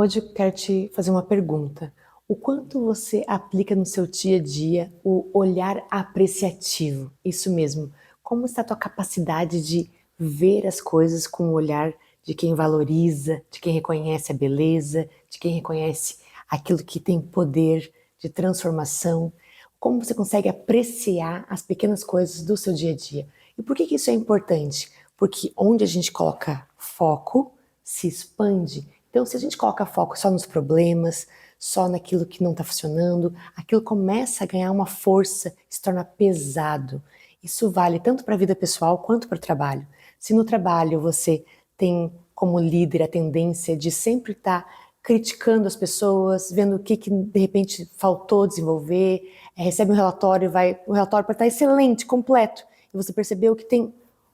Hoje eu quero te fazer uma pergunta. O quanto você aplica no seu dia a dia o olhar apreciativo? Isso mesmo. Como está a tua capacidade de ver as coisas com o olhar de quem valoriza, de quem reconhece a beleza, de quem reconhece aquilo que tem poder de transformação? Como você consegue apreciar as pequenas coisas do seu dia a dia? E por que isso é importante? Porque onde a gente coloca foco, se expande. Então, se a gente coloca foco só nos problemas, só naquilo que não está funcionando, aquilo começa a ganhar uma força, se torna pesado. Isso vale tanto para a vida pessoal quanto para o trabalho. Se no trabalho você tem como líder a tendência de sempre estar criticando as pessoas, vendo o que de repente faltou desenvolver, recebe um relatório, o relatório pode estar excelente, completo, e você percebeu que tem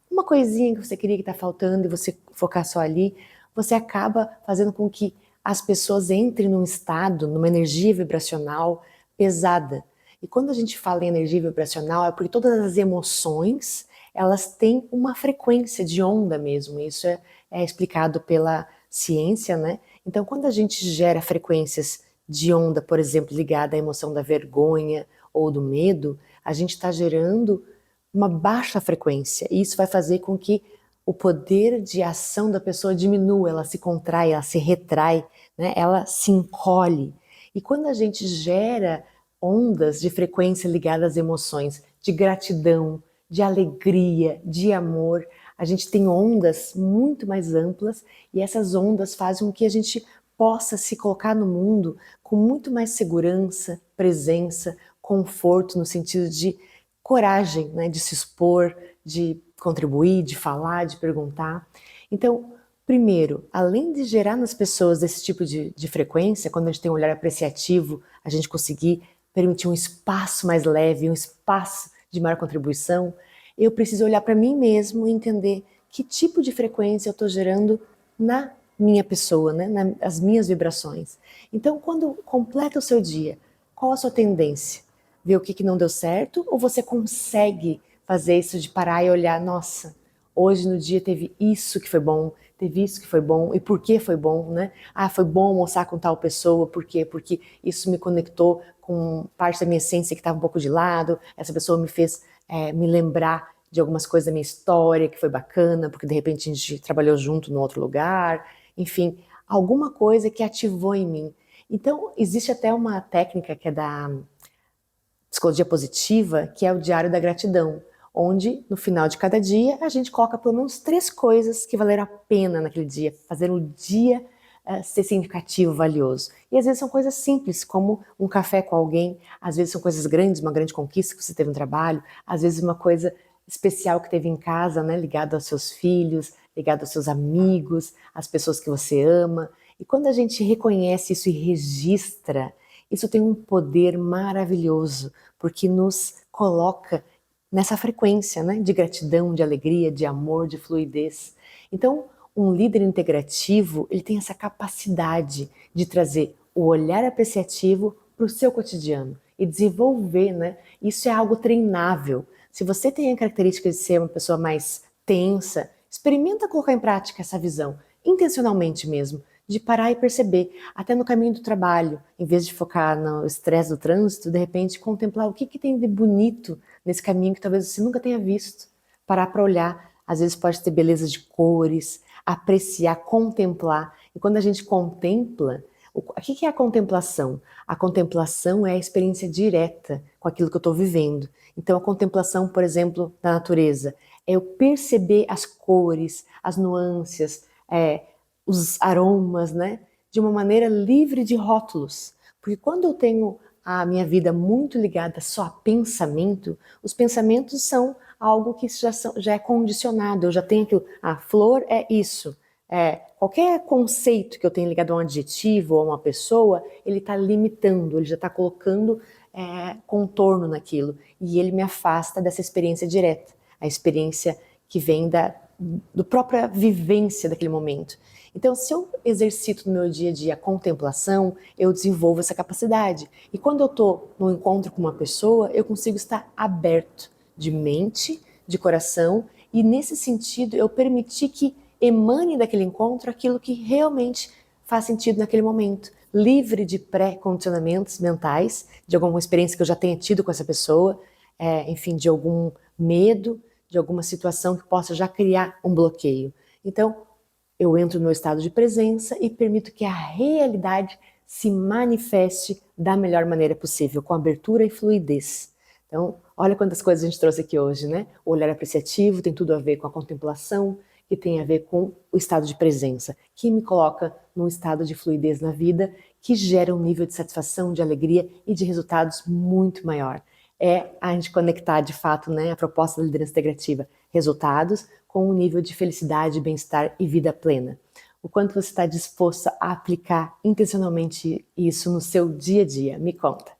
uma coisinha que você queria que está faltando e você focar só ali, você acaba fazendo com que as pessoas entrem num estado, numa energia vibracional pesada. E quando a gente fala em energia vibracional, é porque todas as emoções, elas têm uma frequência de onda mesmo. Isso é explicado pela ciência, né? Então, quando a gente gera frequências de onda, por exemplo, ligada à emoção da vergonha ou do medo, a gente está gerando uma baixa frequência. E isso vai fazer com que o poder de ação da pessoa diminua, ela se contrai, ela se retrai, né? Ela se encolhe. E quando a gente gera ondas de frequência ligadas às emoções, de gratidão, de alegria, de amor, a gente tem ondas muito mais amplas e essas ondas fazem com que a gente possa se colocar no mundo com muito mais segurança, presença, conforto, no sentido de coragem, né, de se expor, de contribuir, de falar, de perguntar. Então, primeiro, além de gerar nas pessoas esse tipo de frequência, quando a gente tem um olhar apreciativo, a gente conseguir permitir um espaço mais leve, um espaço de maior contribuição, eu preciso olhar para mim mesmo e entender que tipo de frequência eu estou gerando na minha pessoa, né, nas minhas vibrações. Então, quando completa o seu dia, qual a sua tendência? Ver o que não deu certo? Ou você consegue fazer isso de parar e olhar, nossa, hoje no dia teve isso que foi bom, teve isso que foi bom, e por que foi bom, né? Ah, foi bom almoçar com tal pessoa, por quê? Porque isso me conectou com parte da minha essência que estava um pouco de lado, essa pessoa me fez me lembrar de algumas coisas da minha história que foi bacana, porque de repente a gente trabalhou junto num outro lugar, enfim, alguma coisa que ativou em mim. Então, existe até uma técnica que é da psicologia positiva, que é o diário da gratidão, onde no final de cada dia a gente coloca pelo menos 3 coisas que valeram a pena naquele dia, fazer o dia ser significativo, valioso. E às vezes são coisas simples, como um café com alguém, às vezes são coisas grandes, uma grande conquista que você teve no trabalho, às vezes uma coisa especial que teve em casa, né, ligado aos seus filhos, ligado aos seus amigos, às pessoas que você ama. E quando a gente reconhece isso e registra, isso tem um poder maravilhoso, porque nos coloca nessa frequência, né, de gratidão, de alegria, de amor, de fluidez. Então, um líder integrativo, ele tem essa capacidade de trazer o olhar apreciativo para o seu cotidiano e desenvolver, né? Isso é algo treinável. Se você tem a característica de ser uma pessoa mais tensa, experimenta colocar em prática essa visão, intencionalmente mesmo, de parar e perceber, até no caminho do trabalho, em vez de focar no estresse do trânsito, de repente contemplar o que tem de bonito nesse caminho que talvez você nunca tenha visto. Parar para olhar, às vezes pode ter beleza de cores, apreciar, contemplar. E quando a gente contempla, o que é a contemplação? A contemplação é a experiência direta com aquilo que eu estou vivendo. Então a contemplação, por exemplo, da natureza, é eu perceber as cores, as nuances, os aromas, né? De uma maneira livre de rótulos. Porque quando eu tenho a minha vida muito ligada só a pensamento, os pensamentos são algo que já é condicionado. Eu já tenho aquilo, flor é isso. Qualquer conceito que eu tenha ligado a um adjetivo ou a uma pessoa, ele está limitando, ele já está colocando contorno naquilo. E ele me afasta dessa experiência direta, a experiência que vem do própria vivência daquele momento. Então, se eu exercito no meu dia a dia a contemplação, eu desenvolvo essa capacidade. E quando eu estou no encontro com uma pessoa, eu consigo estar aberto de mente, de coração, e nesse sentido eu permitir que emane daquele encontro aquilo que realmente faz sentido naquele momento, livre de pré-condicionamentos mentais, de alguma experiência que eu já tenha tido com essa pessoa, enfim, de algum medo, de alguma situação que possa já criar um bloqueio. Então, eu entro no estado de presença e permito que a realidade se manifeste da melhor maneira possível, com abertura e fluidez. Então, olha quantas coisas a gente trouxe aqui hoje, né? O olhar apreciativo tem tudo a ver com a contemplação, que tem a ver com o estado de presença, que me coloca num estado de fluidez na vida, que gera um nível de satisfação, de alegria e de resultados muito maior. É a gente conectar de fato, né, a proposta da liderança integrativa, resultados com um nível de felicidade, bem-estar e vida plena. O quanto você está disposto a aplicar intencionalmente isso no seu dia a dia? Me conta.